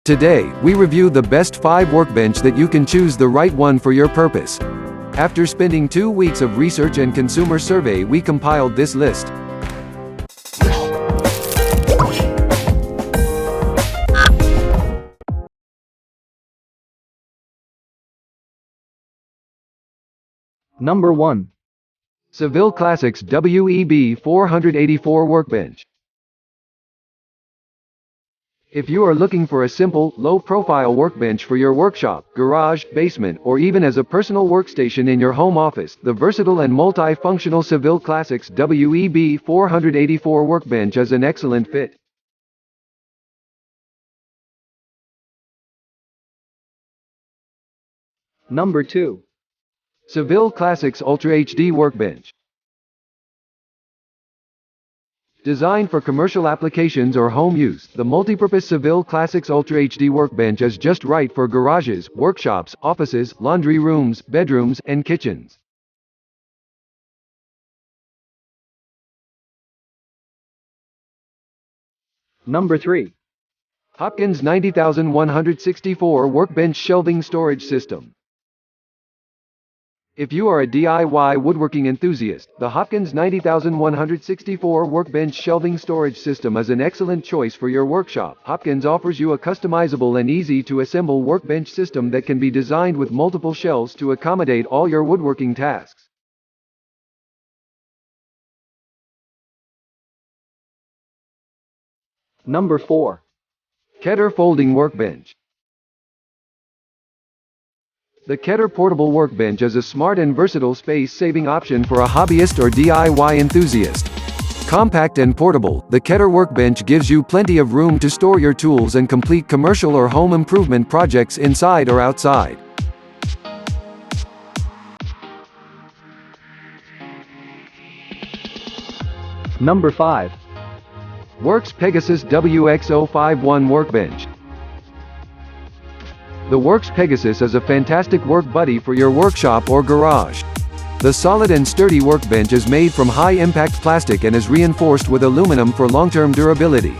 Today, we review the best 5 workbench that you can choose the right one for your purpose. After spending 2 weeks of research and consumer survey, we compiled this list. Number 1. Seville Classics WEB 484 Workbench. If you are looking for a simple, low-profile workbench for your workshop, garage, basement, or even as a personal workstation in your home office, the versatile and multi-functional Seville Classics WEB 484 Workbench is an excellent fit. Number 2. Seville Classics UltraHD Workbench. Designed for commercial applications or home use, the multipurpose Seville Classics UltraHD Workbench is just right for garages, workshops, offices, laundry rooms, bedrooms, and kitchens. Number 3. Hopkins 90164 Workbench Shelving Storage System. If you are a DIY woodworking enthusiast, the Hopkins 90164 Workbench Shelving Storage System is an excellent choice for your workshop. Hopkins offers you a customizable and easy-to-assemble workbench system that can be designed with multiple shelves to accommodate all your woodworking tasks. Number 4. Keter Folding Workbench. The Keter Portable Workbench is a smart and versatile space-saving option for a hobbyist or DIY enthusiast. Compact and portable, the Keter Workbench gives you plenty of room to store your tools and complete commercial or home improvement projects inside or outside. Number 5. WORX Pegasus WX051 Workbench. The WORX Pegasus is a fantastic work buddy for your workshop or garage. The solid and sturdy workbench is made from high-impact plastic and is reinforced with aluminum for long-term durability.